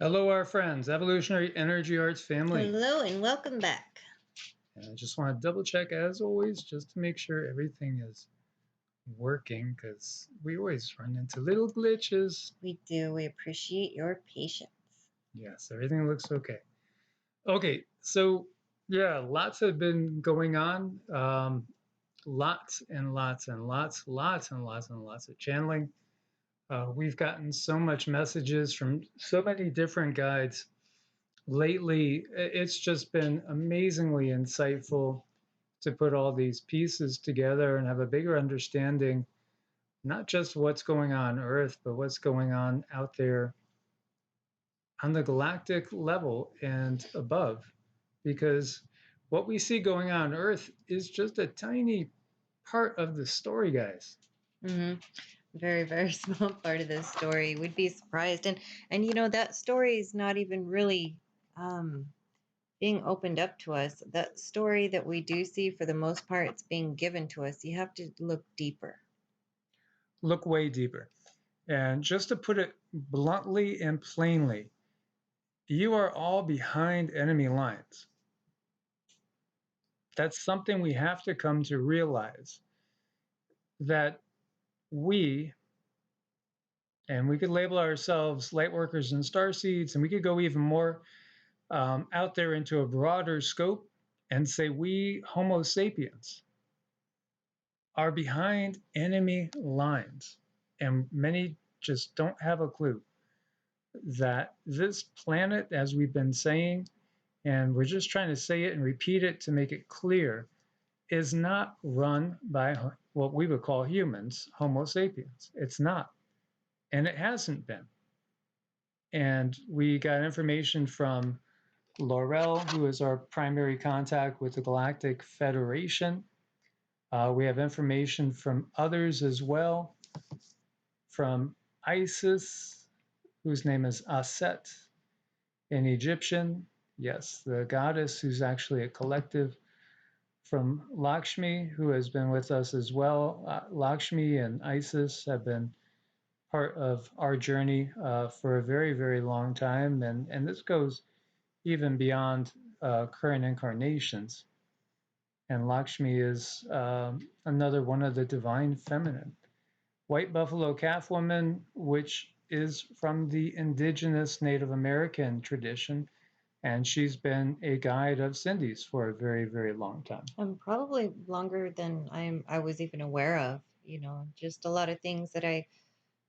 Hello, our friends, Evolutionary Energy Arts family. Hello and welcome back. And I just want to double check, as always, just to make sure everything is working, because we always run into little glitches. We do. We appreciate your patience. Yes, everything looks okay. Okay, so yeah, lots have been going on. Lots and lots and lots of channeling. We've gotten so much messages from so many different guides. Lately, it's just been amazingly insightful to put all these pieces together and have a bigger understanding, not just what's going on Earth, but what's going on out there on the galactic level and above. Because what we see going on Earth is just a tiny part of the story, guys. Very, very small part of the story. We'd be surprised. And you know, that story is not even really being opened up to us. That story that we do see, for the most part, it's being given to us. You have to look deeper. Look way deeper. And just to put it bluntly and plainly, you are all behind enemy lines. That's something we have to come to realize, that we, and we could label ourselves light workers and star seeds, and we could go even more out there into a broader scope and say we, Homo sapiens, are behind enemy lines. And many just don't have a clue that this planet, as we've been saying, and we're just trying to say it and repeat it to make it clear, is not run by what we would call humans, Homo sapiens. It's not. And it hasn't been. And we got information from Laurel, who is our primary contact with the Galactic Federation. We have information from others as well, from Isis, whose name is Aset, in Egyptian. Yes, the goddess who's actually a collective, from Lakshmi, who has been with us as well. Lakshmi and Isis have been part of our journey for a very, very long time. And this goes even beyond current incarnations. And Lakshmi is another one of the divine feminine. White buffalo calf woman, which is from the indigenous Native American tradition. And she's been a guide of Cindy's for a very, very long time. And probably longer than I was even aware of. You know, just a lot of things that I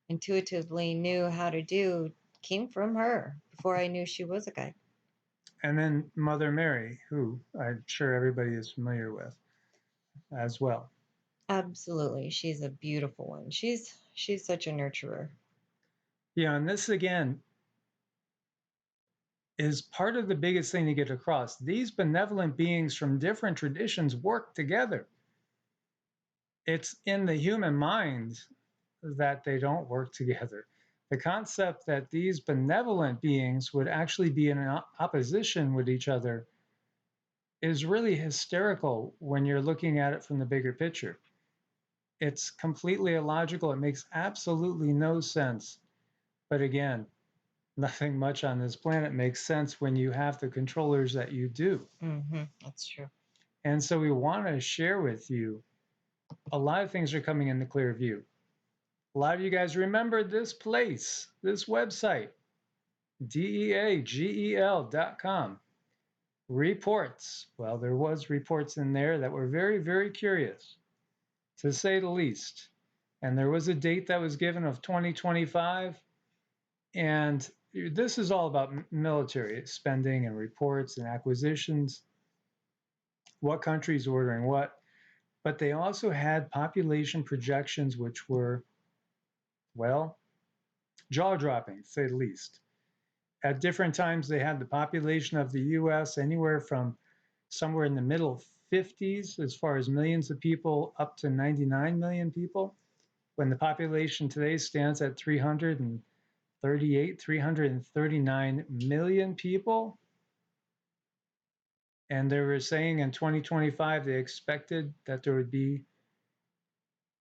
intuitively knew how to do came from her before I knew she was a guide. And then Mother Mary, who I'm sure everybody is familiar with as well. Absolutely. She's a beautiful one. She's such a nurturer. Yeah, and this again is part of the biggest thing to get across. These benevolent beings from different traditions work together. It's in the human mind that they don't work together. The concept that these benevolent beings would actually be in opposition with each other is really hysterical when you're looking at it from the bigger picture. It's completely illogical. It makes absolutely no sense. But again, nothing much on this planet makes sense when you have the controllers that you do. That's true. And so we want to share with you, a lot of things are coming into clear view. A lot of you guys remember this place, this website, deagel.com. Reports. Well, there was reports in there that were very, very curious, to say the least. And there was a date that was given of 2025. And this is all about military spending and reports and acquisitions, what countries ordering what. But they also had population projections, which were, well, jaw-dropping, to say the least. At different times, they had the population of the US anywhere from somewhere in the middle 50s, as far as millions of people, up to 99 million people, when the population today stands at 339 million people. And they were saying in 2025, they expected that there would be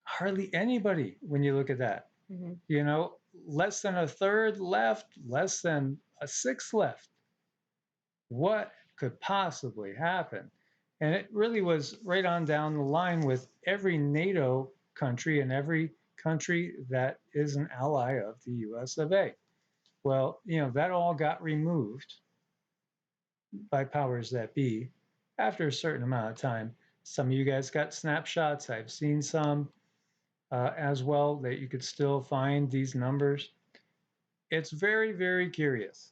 hardly anybody when you look at that. You know, less than a third left, less than a sixth left. What could possibly happen? And it really was right on down the line with every NATO country and every country that is an ally of the US of A. Well, that all got removed by powers that be after a certain amount of time. Some of you guys got snapshots. I've seen some as well that you could still find these numbers. It's very, very curious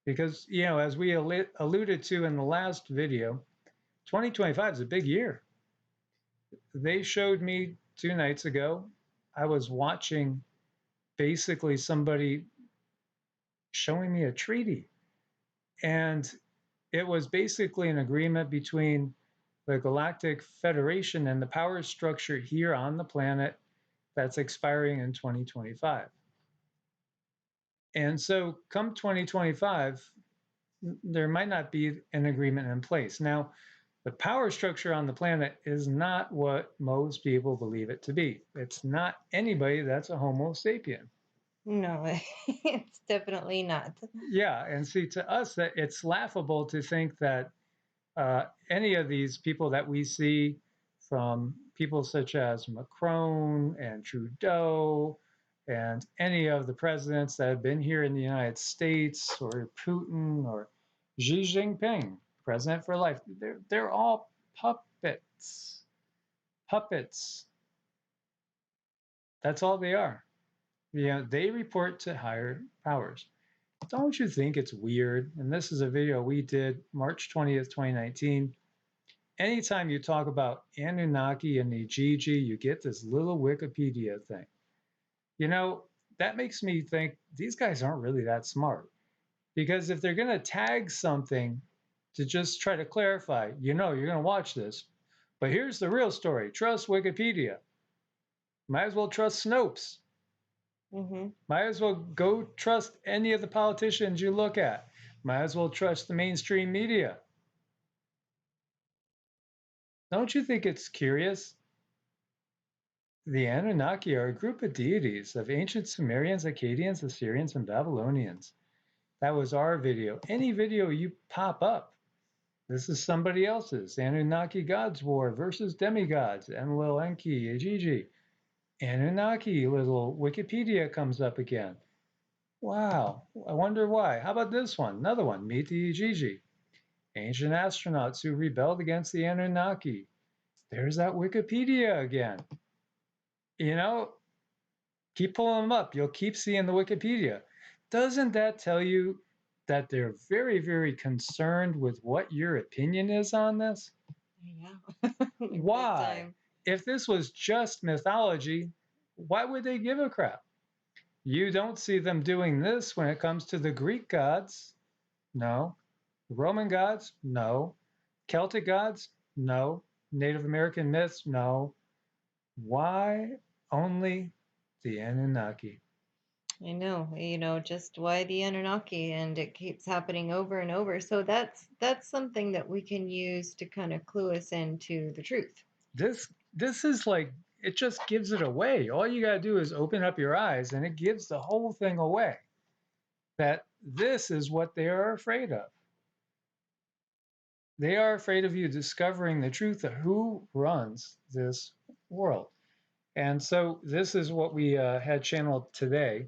because, as we alluded to in the last video, 2025 is a big year. They showed me 2 nights ago, I was watching basically somebody showing me a treaty. And it was basically an agreement between the Galactic Federation and the power structure here on the planet that's expiring in 2025. And so come 2025, there might not be an agreement in place. Now, the power structure on the planet is not what most people believe it to be. It's not anybody that's a Homo sapien. No, it's definitely not. Yeah, and see, to us, that it's laughable to think that any of these people that we see, from people such as Macron and Trudeau and any of the presidents that have been here in the United States, or Putin or Xi Jinping, president for life, they're all puppets. Puppets. That's all they are. They report to higher powers. Don't you think it's weird? And this is a video we did March 20th, 2019. Anytime you talk about Anunnaki and Nijiji, you get this little Wikipedia thing. That makes me think these guys aren't really that smart. Because if they're going to tag something to just try to clarify, you're going to watch this. But here's the real story. Trust Wikipedia. Might as well trust Snopes. Might as well go trust any of the politicians you look at. Might as well trust the mainstream media. Don't you think it's curious? The Anunnaki are a group of deities of ancient Sumerians, Akkadians, Assyrians, and Babylonians. That was our video. Any video you pop up, this is somebody else's. Anunnaki Gods War versus Demigods, Enlil Enki, Ajiji. Anunnaki, little Wikipedia comes up again. Wow, I wonder why. How about this one? Another one, Meet the Ajiji. Ancient astronauts who rebelled against the Anunnaki. There's that Wikipedia again. Keep pulling them up. You'll keep seeing the Wikipedia. Doesn't that tell you that they're very, very concerned with what your opinion is on this? Yeah. Why? If this was just mythology, why would they give a crap? You don't see them doing this when it comes to the Greek gods. No. Roman gods? No. Celtic gods? No. Native American myths? No. Why only the Anunnaki? I know, just why the Anunnaki, and it keeps happening over and over. So that's something that we can use to kind of clue us into the truth. This is like, it just gives it away. All you got to do is open up your eyes and it gives the whole thing away. That this is what they are afraid of. They are afraid of you discovering the truth of who runs this world. And so this is what we had channeled today.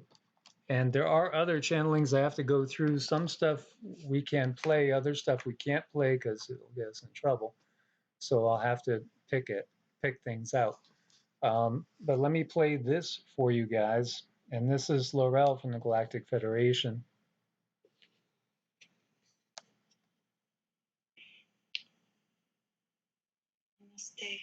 And there are other channelings I have to go through. Some stuff we can play, other stuff we can't play because it'll get us in trouble. So I'll have to pick things out. But let me play this for you guys. And this is Laurel from the Galactic Federation. Namaste.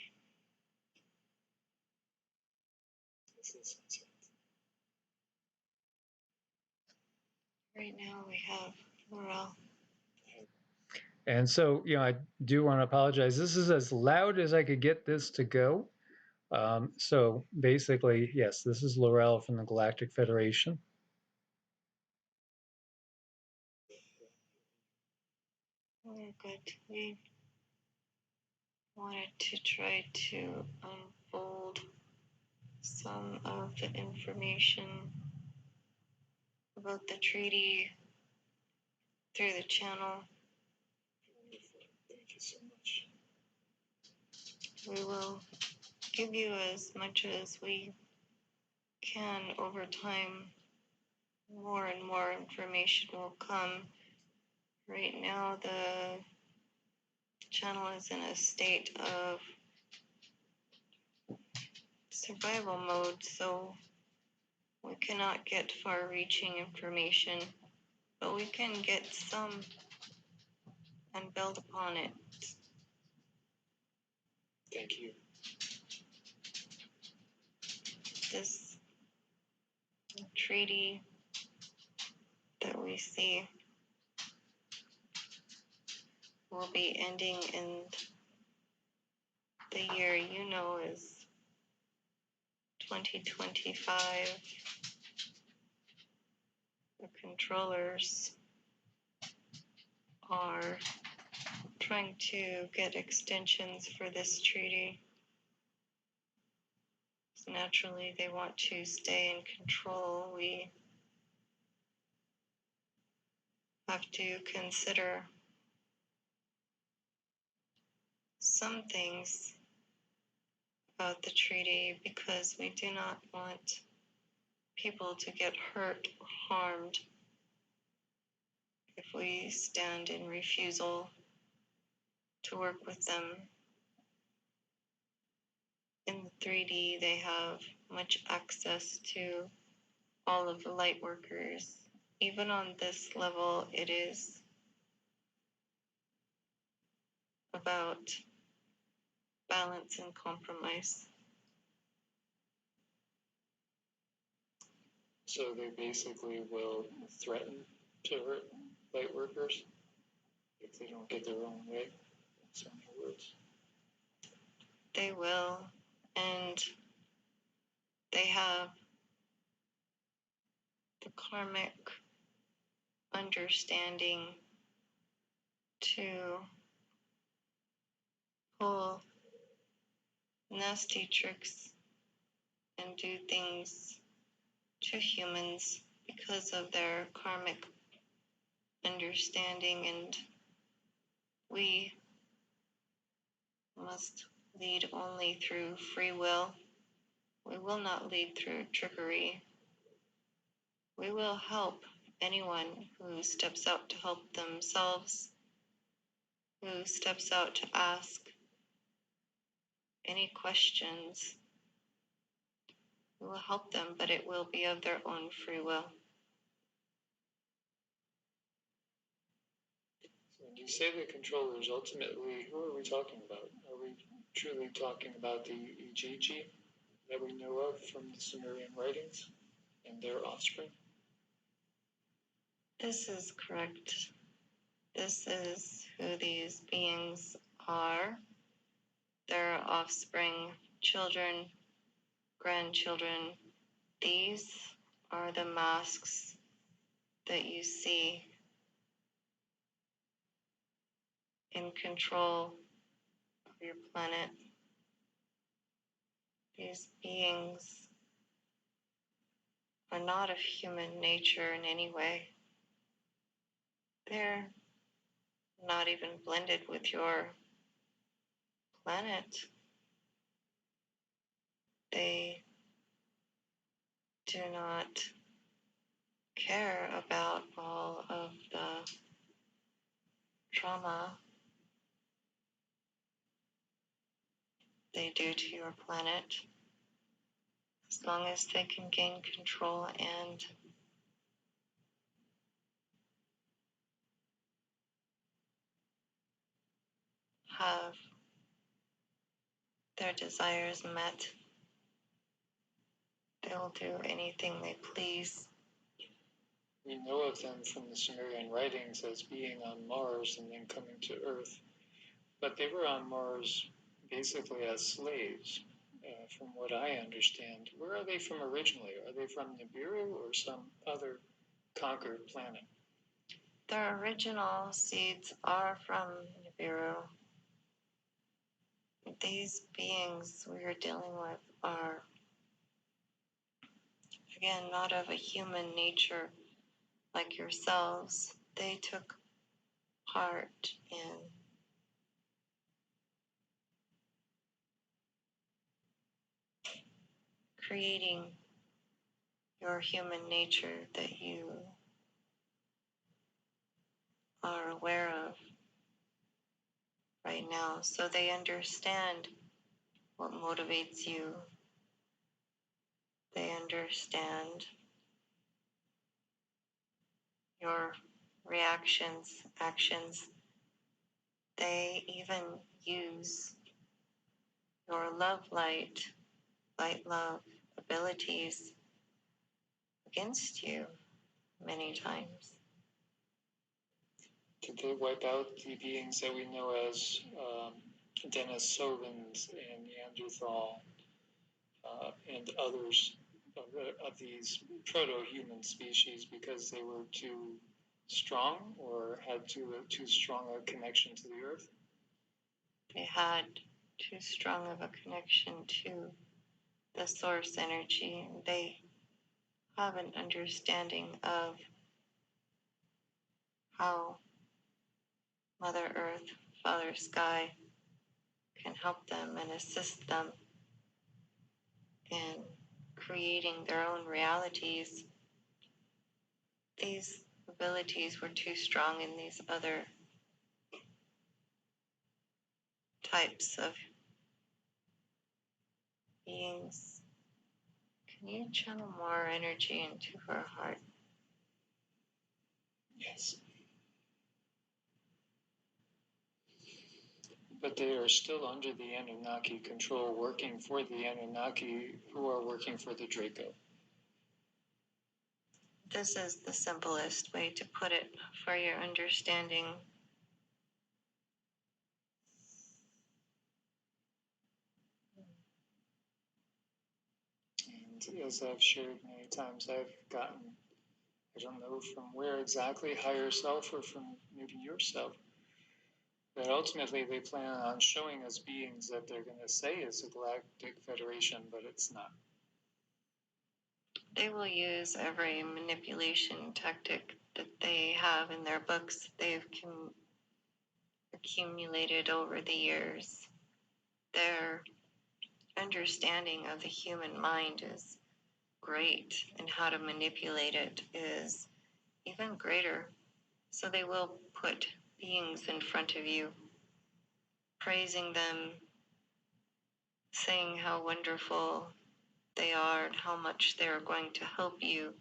Right now we have Laurel. And so, I do want to apologize. This is as loud as I could get this to go. So basically, yes, this is Laurel from the Galactic Federation. Oh, good. We wanted to try to unfold some of the information about the treaty through the channel. Thank you so much. We will give you as much as we can over time. More and more information will come. Right now, the channel is in a state of survival mode, so we cannot get far-reaching information, but we can get some and build upon it. Thank you. This treaty that we see will be ending in the year you know is 2025. The controllers are trying to get extensions for this treaty. So naturally, they want to stay in control. We have to consider some things about the treaty because we do not want people to get hurt or harmed if we stand in refusal to work with them. In the 3D, they have much access to all of the light workers. Even on this level, it is about balance and compromise. So they basically will threaten to hurt light workers if they don't get their own way, in so many words. They will, and they have the karmic understanding to pull nasty tricks and do things to humans because of their karmic understanding, and we must lead only through free will. We will not lead through trickery. We will help anyone who steps out to help themselves, who steps out to ask any questions. We will help them, but it will be of their own free will. So when you say the controllers, ultimately, who are we talking about? Are we truly talking about the Ijiji that we know of from the Sumerian writings and their offspring? This is correct. This is who these beings are. Their offspring, children, grandchildren. These are the masks that you see in control of your planet. These beings are not of human nature in any way. They're not even blended with your planet. They do not care about all of the trauma they do to your planet, as long as they can gain control and have their desires met. They will do anything they please. We know of them from the Sumerian writings as being on Mars and then coming to Earth, but they were on Mars basically as slaves, from what I understand. Where are they from originally? Are they from Nibiru or some other conquered planet? Their original seeds are from Nibiru. These beings we are dealing with are, again, not of a human nature. like yourselves, they took part in creating your human nature that you are aware of right now. So they understand what motivates you. They understand your reactions, actions. They even use your love light love abilities against you many times. Did they wipe out the beings that we know as Denisovans and Neanderthal and others of these proto-human species because they were too strong or had too strong a connection to the earth? They had too strong of a connection to the source energy. They have an understanding of how Mother Earth, Father Sky can help them and assist them in creating their own realities. These abilities were too strong in these other types of beings. Can you channel more energy into her heart? Yes. But they are still under the Anunnaki control, working for the Anunnaki who are working for the Draco. This is the simplest way to put it for your understanding. And as I've shared many times, I've gotten, I don't know from where exactly, higher self or from maybe yourself, that ultimately they plan on showing us beings that they're going to say is a galactic federation, but it's not. They will use every manipulation tactic that they have in their books they've accumulated over the years. Their understanding of the human mind is great, and how to manipulate it is even greater. So they will put beings in front of you, praising them, saying how wonderful they are and how much they are going to help you.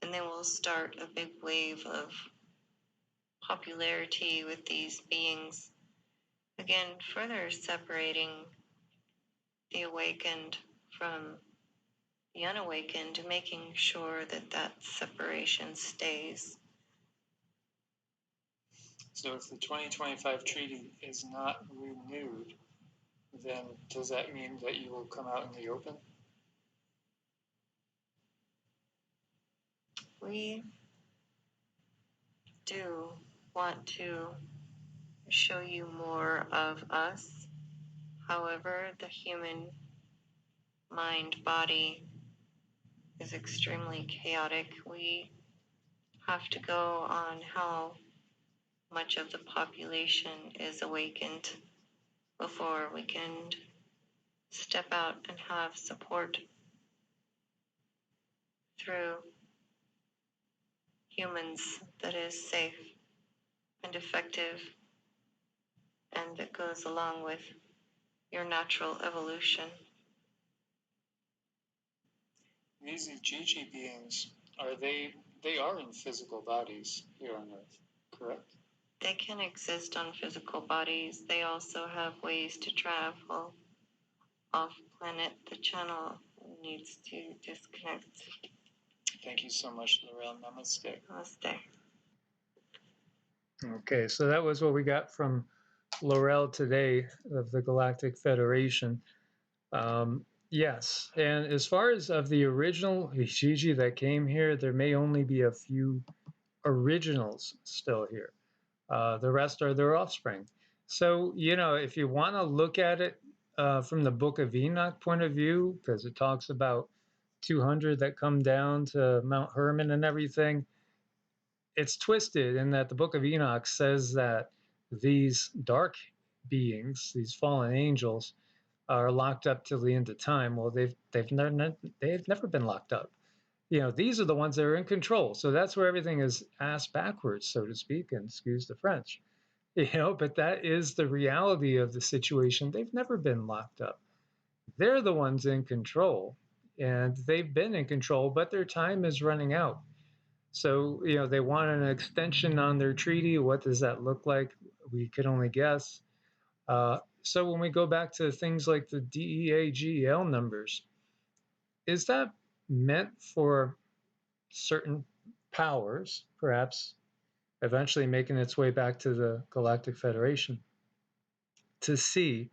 And they will start a big wave of popularity with these beings. Again, further separating the awakened from the unawakened, making sure that that separation stays. So if the 2025 treaty is not renewed, then does that mean that you will come out in the open? We do want to show you more of us. However, the human mind body is extremely chaotic. We have to go on how much of the population is awakened before we can step out and have support through humans that is safe and effective and that goes along with your natural evolution. These Gigi beings, they are in physical bodies here on Earth, correct? They can exist on physical bodies. They also have ways to travel off planet. The channel needs to disconnect. Thank you so much, Laurel. Namaste. Namaste. Okay, so that was what we got from Laurel today of the Galactic Federation. Yes, and as far as of the original Gigi that came here, there may only be a few originals still here. The rest are their offspring. So, you know, if you want to look at it from the Book of Enoch point of view, because it talks about 200 that come down to Mount Hermon and everything, it's twisted in that the book of Enoch says that these dark beings, these fallen angels, are locked up till the end of time. Well, they've never been locked up. These are the ones that are in control. So that's where everything is ass backwards, so to speak, and excuse the French. But that is the reality of the situation. They've never been locked up. They're the ones in control, and they've been in control, but their time is running out. So, they want an extension on their treaty. What does that look like? We could only guess. So when we go back to things like the Deagel numbers, is that meant for certain powers, perhaps eventually making its way back to the Galactic Federation, to see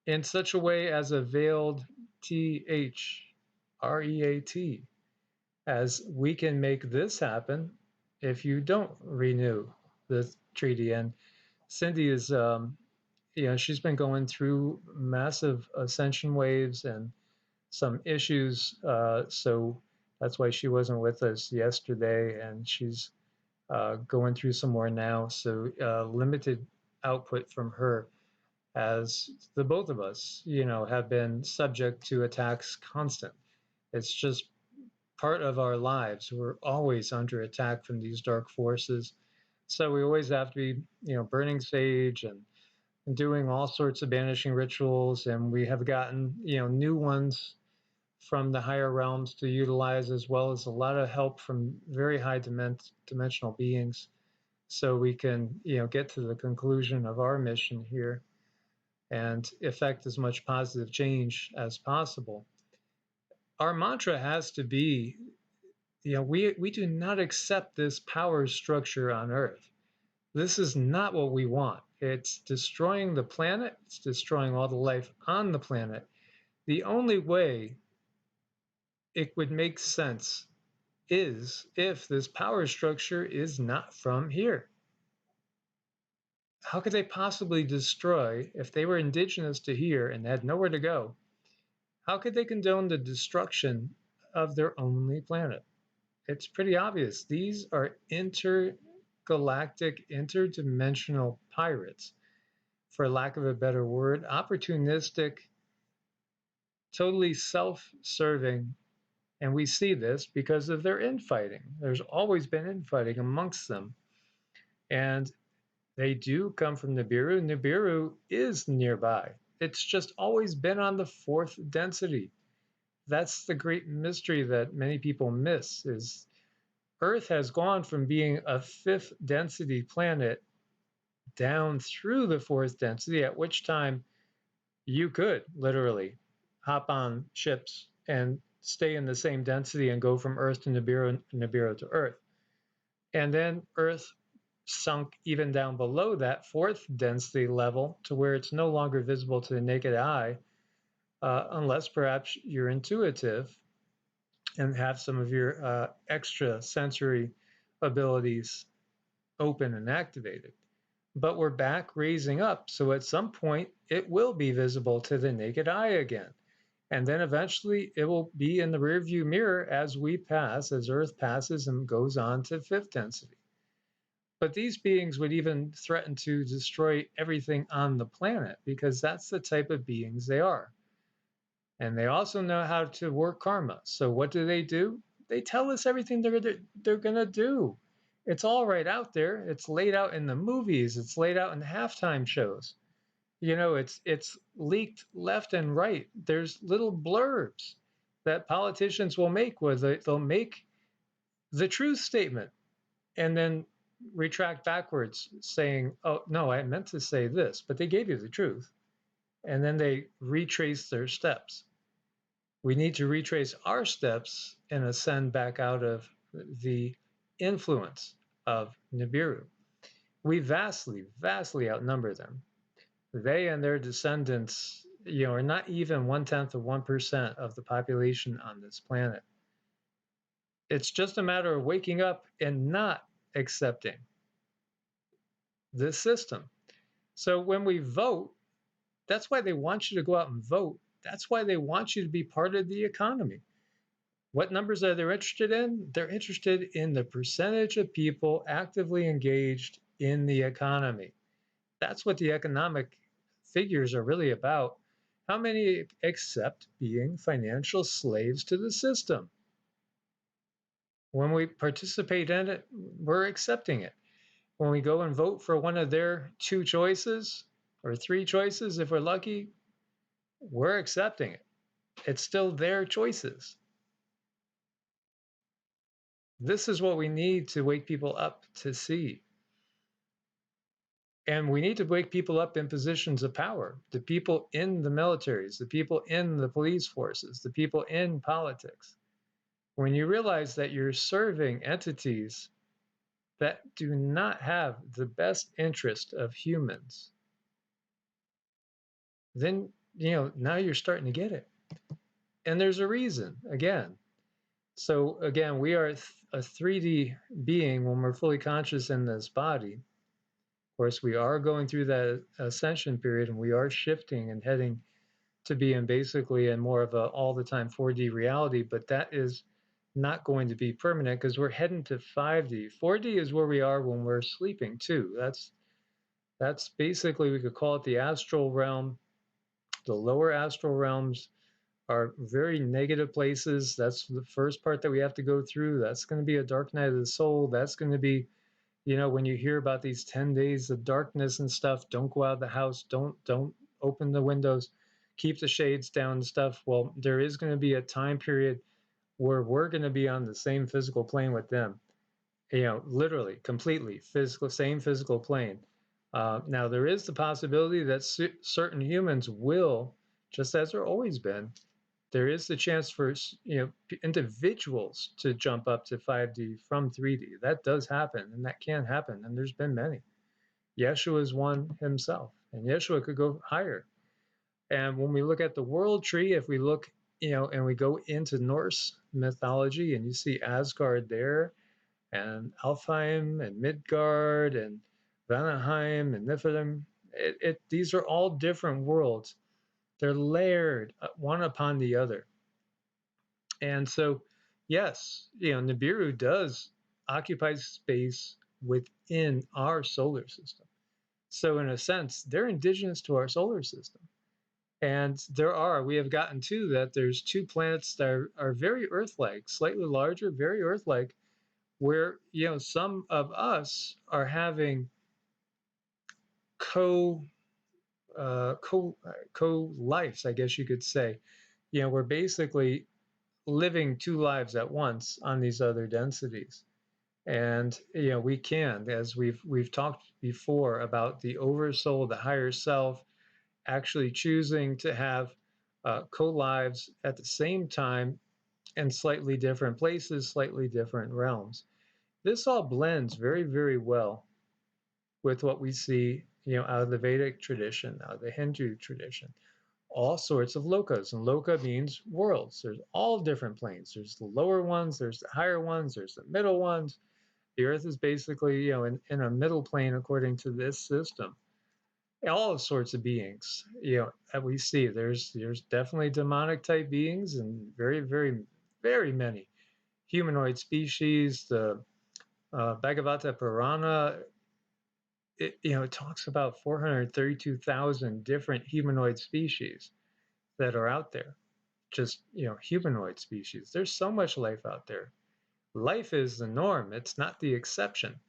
in such a way as a veiled THREAT, as we can make this happen if you don't renew the treaty? And Cindy is, she's been going through massive ascension waves and some issues. So that's why she wasn't with us yesterday, and she's going through some more now. So limited output from her, as the both of us, have been subject to attacks constant. It's just part of our lives. We're always under attack from these dark forces. So we always have to be, burning sage and doing all sorts of banishing rituals. And we have gotten, new ones from the higher realms to utilize, as well as a lot of help from very high dimensional beings. So we can, get to the conclusion of our mission here and effect as much positive change as possible. Our mantra has to be, we do not accept this power structure on Earth. This is not what we want. It's destroying the planet. It's destroying all the life on the planet. The only way it would make sense is if this power structure is not from here. How could they possibly destroy, if they were indigenous to here and had nowhere to go, how could they condone the destruction of their only planet? It's pretty obvious. These are intergalactic, interdimensional pirates, for lack of a better word, opportunistic, totally self-serving. And we see this because of their infighting. There's always been infighting amongst them. And they do come from Nibiru. Nibiru is nearby. It's just always been on the fourth density. That's the great mystery that many people miss, is Earth has gone from being a fifth density planet down through the fourth density, at which time you could literally hop on ships and stay in the same density and go from Earth to Nibiru, Nibiru to Earth. And then Earth sunk even down below that fourth density level to where it's no longer visible to the naked eye, unless perhaps you're intuitive and have some of your extra sensory abilities open and activated. But we're back raising up, so at some point it will be visible to the naked eye again. And then eventually it will be in the rearview mirror as we pass, as Earth passes and goes on to fifth density. But these beings would even threaten to destroy everything on the planet, because that's the type of beings they are. And they also know how to work karma. So what do? They tell us everything they're going to do. It's all right out there. It's laid out in the movies. It's laid out in halftime shows. It's leaked left and right. There's little blurbs that politicians will make where they'll make the truth statement and then retract backwards saying, oh, no, I meant to say this, but they gave you the truth. And then they retrace their steps. We need to retrace our steps and ascend back out of the influence of Nibiru. We vastly, vastly outnumber them. They and their descendants, are not even 1/10 of 1% of the population on this planet. It's just a matter of waking up and not accepting this system. So when we vote, that's why they want you to go out and vote. That's why they want you to be part of the economy. What numbers are they interested in? They're interested in the percentage of people actively engaged in the economy. That's what the economic figures are really about. How many accept being financial slaves to the system? When we participate in it, we're accepting it. When we go and vote for one of their two choices or three choices, if we're lucky, we're accepting it. It's still their choices. This is what we need to wake people up to see. And we need to wake people up in positions of power, the people in the militaries, the people in the police forces, the people in politics. When you realize that you're serving entities that do not have the best interest of humans, then, now you're starting to get it. And there's a reason, again. So, again, we are a 3D being when we're fully conscious in this body. Of course, we are going through that ascension period and we are shifting and heading to be in basically in more of a all the time 4D reality, but that is not going to be permanent because we're heading to 5D. 4D is where we are when we're sleeping too. That's basically, we could call it the astral realm. The lower astral realms are very negative places. That's the first part that we have to go through. That's going to be a dark night of the soul. That's going to be, when you hear about these 10 days of darkness and stuff, don't go out of the house, don't open the windows, keep the shades down and stuff. Well, there is going to be a time period where we're going to be on the same physical plane with them, literally, completely physical, same physical plane. Now, there is the possibility that certain humans will, just as there always been, there is the chance for individuals to jump up to 5D from 3D. That does happen, and that can happen, and there's been many. Yeshua is one himself, and Yeshua could go higher. And when we look at the world tree, if we look, and we go into Norse mythology, and you see Asgard there, and Alfheim, and Midgard, and Vanaheim, and Niflheim, these are all different worlds. They're layered one upon the other. And so, yes, Nibiru does occupy space within our solar system. So, in a sense, they're indigenous to our solar system. And we have gotten to that there's two planets that are very Earth-like, slightly larger, very Earth-like, where, some of us are having co lives, I guess you could say. We're basically living two lives at once on these other densities. And we can, as we've talked before about the oversoul, the higher self, actually choosing to have co-lives at the same time in slightly different places, slightly different realms. This all blends very, very well with what we see, out of the Vedic tradition, out of the Hindu tradition. All sorts of lokas, and loka means worlds. There's all different planes. There's the lower ones, there's the higher ones, there's the middle ones. The earth is basically, in a middle plane according to this system. All sorts of beings, that we see. There's definitely demonic type beings and very, very, very many humanoid species. The Bhagavata Purana, it talks about 432,000 different humanoid species that are out there. Just, humanoid species. There's so much life out there. Life is the norm, it's not the exception.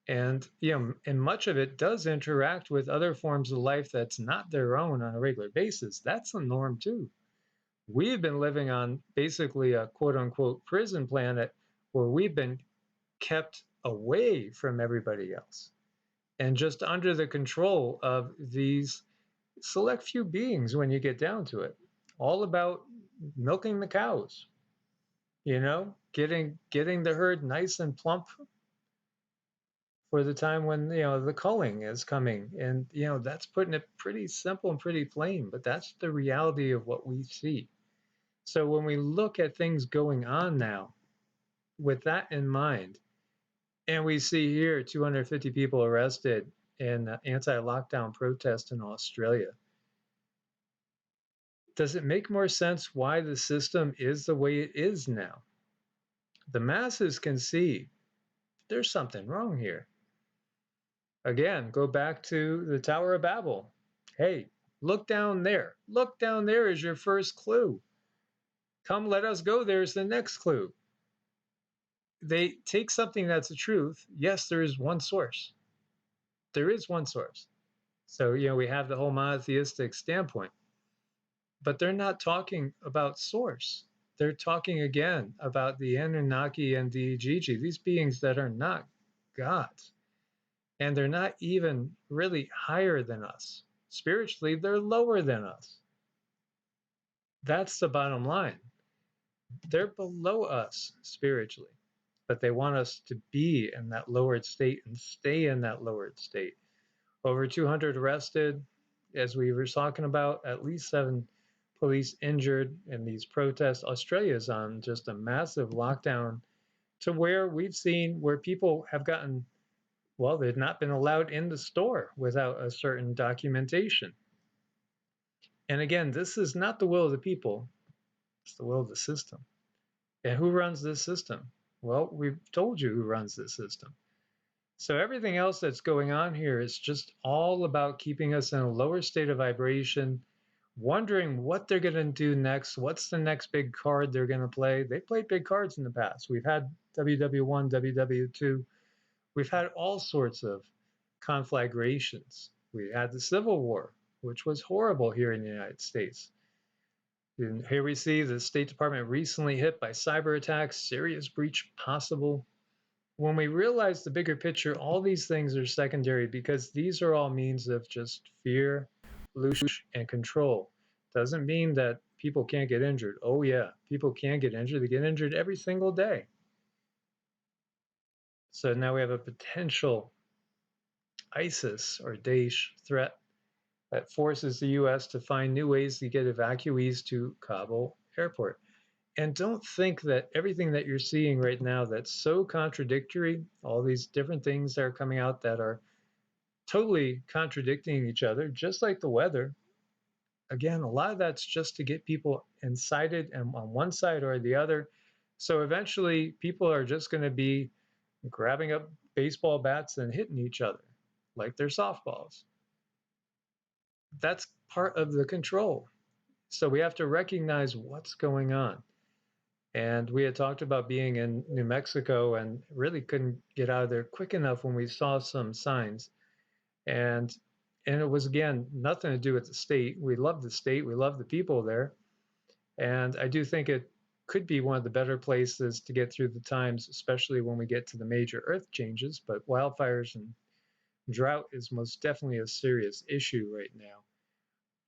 And, and much of it does interact with other forms of life that's not their own on a regular basis. That's the norm too. We've been living on basically a quote unquote prison planet where we've been kept away from everybody else and just under the control of these select few beings when you get down to it. All about milking the cows, getting the herd nice and plump for the time when, the culling is coming. And, that's putting it pretty simple and pretty plain, but that's the reality of what we see. So when we look at things going on now with that in mind, and we see here 250 people arrested in anti-lockdown protest in Australia, Does it make more sense why the system is the way it is now? The masses can see there's something wrong here. Again, go back to the Tower of Babel. Hey, look down there. Look down there is your first clue. Come, let us go. There's the next clue. They take something that's a truth. Yes, there is one source. There is one source. So, we have the whole monotheistic standpoint, but they're not talking about source. They're talking again about the Anunnaki and the Gigi, these beings that are not gods. And they're not even really higher than us. Spiritually, they're lower than us. That's the bottom line. They're below us spiritually, but they want us to be in that lowered state and stay in that lowered state. Over 200 arrested, as we were talking about, at least 7 police injured in these protests. Australia's on just a massive lockdown to where we've seen where people have gotten, well, they've not been allowed in the store without a certain documentation. And again, this is not the will of the people, it's the will of the system. And who runs this system? Well, we've told you who runs this system. So everything else that's going on here is just all about keeping us in a lower state of vibration, wondering what they're going to do next. What's the next big card they're going to play? They played big cards in the past. We've had WW1, WW2. We've had all sorts of conflagrations. We had the Civil War, which was horrible here in the United States. And here we see the State Department recently hit by cyber attacks, serious breach possible. When we realize the bigger picture, all these things are secondary because these are all means of just fear, illusion, and control. Doesn't mean that people can't get injured. Oh yeah, people can get injured. They get injured every single day. So now we have a potential ISIS or Daesh threat that forces the US to find new ways to get evacuees to Kabul airport. And don't think that everything that you're seeing right now that's so contradictory, all these different things that are coming out that are totally contradicting each other, just like the weather. Again, a lot of that's just to get people incited and on one side or the other. So eventually people are just going to be grabbing up baseball bats and hitting each other like they're softballs. That's part of the control. So we have to recognize what's going on. And we had talked about being in New Mexico and really couldn't get out of there quick enough when we saw some signs. And it was, again, nothing to do with the state. We love the state. We love the people there. And I do think it could be one of the better places to get through the times, especially when we get to the major earth changes. But wildfires and drought is most definitely a serious issue right now.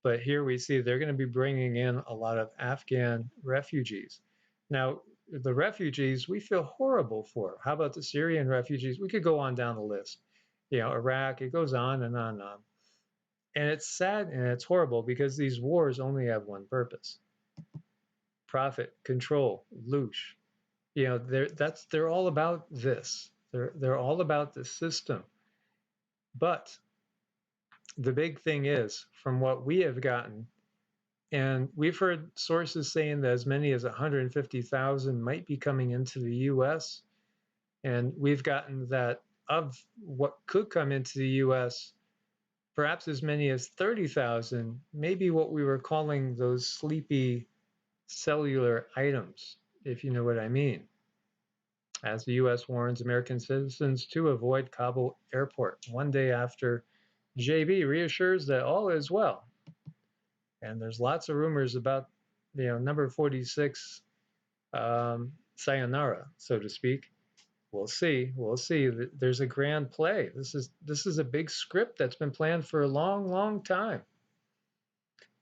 But here we see they're going to be bringing in a lot of Afghan refugees. Now, the refugees we feel horrible for. How about the Syrian refugees? We could go on down the list. Iraq, it goes on and on and on. And it's sad and it's horrible because these wars only have one purpose: profit, control, loosh. They're all about this. They're all about the system. But the big thing is, from what we have gotten, and we've heard sources saying that as many as 150,000 might be coming into the US. And we've gotten that of what could come into the US, perhaps as many as 30,000, maybe what we were calling those sleepy cellular items, if you know what I mean. As the US warns American citizens to avoid Kabul airport, one day after JB reassures that all is well. And there's lots of rumors about, number 46, sayonara, so to speak. We'll see. We'll see. There's a grand play. This is a big script that's been planned for a long, long time.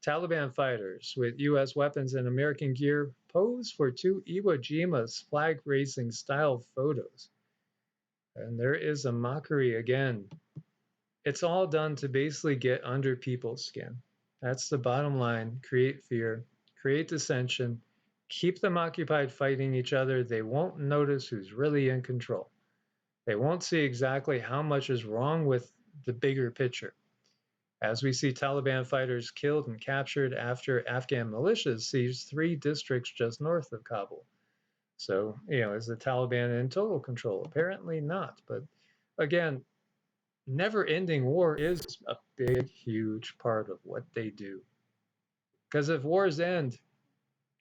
Taliban fighters with U.S. weapons and American gear pose for 2 Iwo Jima's flag-raising style photos. And there is a mockery again. It's all done to basically get under people's skin. That's the bottom line. Create fear, create dissension, keep them occupied fighting each other. They won't notice who's really in control. They won't see exactly how much is wrong with the bigger picture. As we see Taliban fighters killed and captured after Afghan militias seized 3 districts just north of Kabul. So, is the Taliban in total control? Apparently not. But again, never-ending war is a big, huge part of what they do. Because if wars end,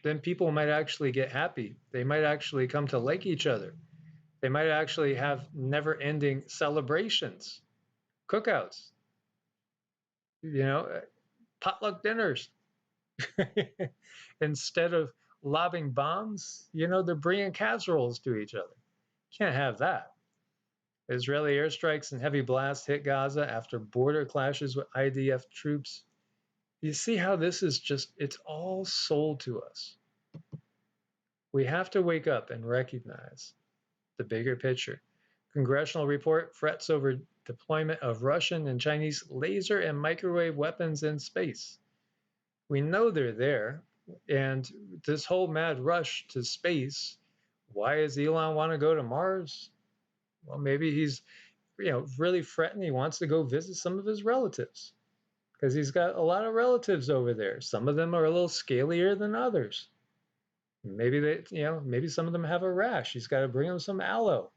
then people might actually get happy. They might actually come to like each other. They might actually have never-ending celebrations, cookouts, potluck dinners. Instead of lobbing bombs, they're bringing casseroles to each other. Can't have that. Israeli airstrikes and heavy blasts hit Gaza after border clashes with IDF troops. You see how this is it's all sold to us. We have to wake up and recognize the bigger picture. Congressional report frets over deployment of Russian and Chinese laser and microwave weapons in space. We know they're there, and this whole mad rush to space, why does Elon want to go to Mars? Well, maybe he's really fretting. He wants to go visit some of his relatives because he's got a lot of relatives over there. Some of them are a little scalier than others. Maybe maybe some of them have a rash. He's got to bring them some aloe.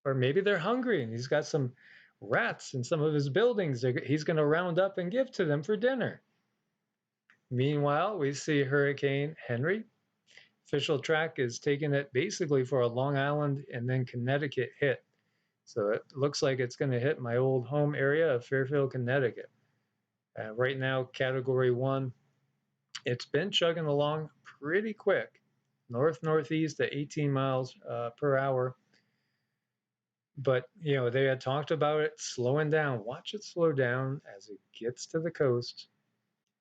Or maybe they're hungry and he's got some rats in some of his buildings he's going to round up and give to them for dinner. Meanwhile, we see Hurricane Henry. Official track is taking it basically for a Long Island and then Connecticut hit. So it looks like it's going to hit my old home area of Fairfield, Connecticut. Right now, Category 1. It's been chugging along pretty quick, northeast at 18 miles per hour. But, they had talked about it slowing down. Watch it slow down as it gets to the coast.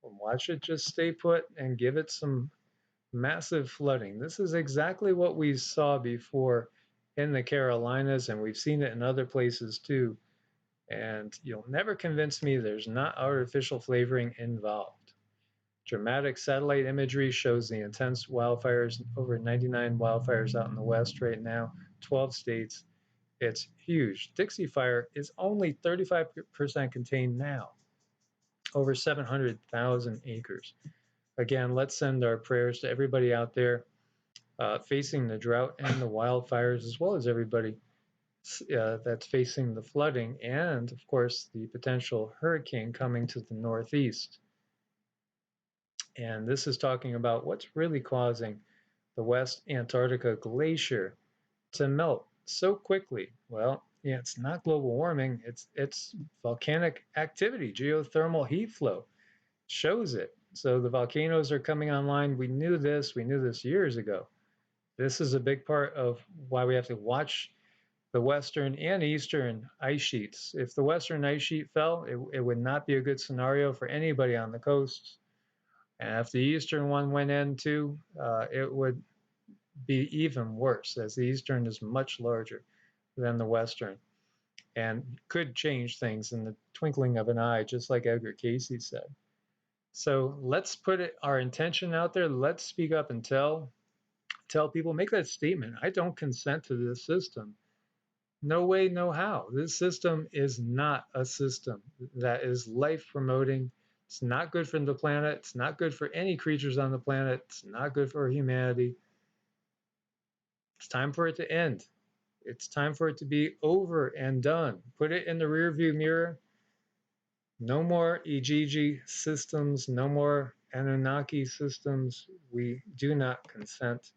Watch it just stay put and give it some massive flooding. This is exactly what we saw before in the Carolinas, and we've seen it in other places too. And you'll never convince me there's not artificial flavoring involved. Dramatic satellite imagery shows the intense wildfires, over 99 wildfires out in the West right now, 12 states. It's huge. Dixie Fire is only 35% contained now, over 700,000 acres. Again, let's send our prayers to everybody out there facing the drought and the wildfires, as well as everybody that's facing the flooding and, of course, the potential hurricane coming to the northeast. And this is talking about what's really causing the West Antarctica glacier to melt so quickly. Well, it's not global warming, it's volcanic activity. Geothermal heat flow shows it. So the volcanoes are coming online. We knew this years ago. This is a big part of why we have to watch the western and eastern ice sheets. If the western ice sheet fell, it would not be a good scenario for anybody on the coasts. And if the eastern one went in too, it would be even worse, as the eastern is much larger than the western and could change things in the twinkling of an eye, just like Edgar Cayce said. So let's put our intention out there. Let's speak up and tell people, make that statement. I don't consent to this system. No way, no how. This system is not a system that is life promoting. It's not good for the planet. It's not good for any creatures on the planet. It's not good for humanity. It's time for it to end. It's time for it to be over and done. Put it in the rearview mirror. No more Ijiji systems, no more Anunnaki systems. We do not consent.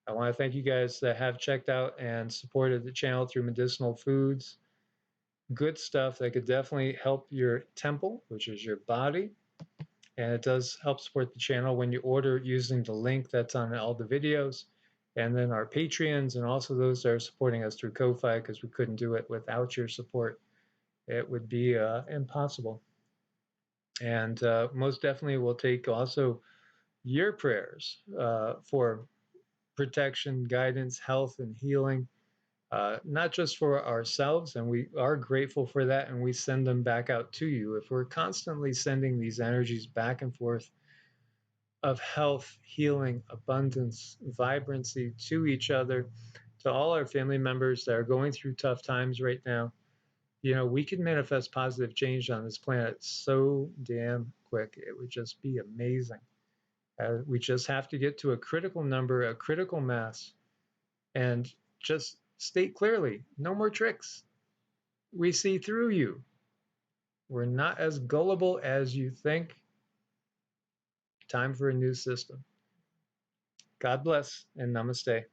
I want to thank you guys that have checked out and supported the channel through medicinal foods. Good stuff that could definitely help your temple, which is your body. And it does help support the channel when you order using the link that's on all the videos. And then our Patreons and also those that are supporting us through Ko-Fi, because we couldn't do it without your support. It would be impossible. And most definitely we'll take also your prayers for protection, guidance, health, and healing, not just for ourselves, and we are grateful for that, and we send them back out to you. If we're constantly sending these energies back and forth of health, healing, abundance, vibrancy to each other, to all our family members that are going through tough times right now, You know, we could manifest positive change on this planet so damn quick. It would just be amazing. We just have to get to a critical number, a critical mass, and just state clearly, no more tricks. We see through you. We're not as gullible as you think. Time for a new system. God bless and namaste.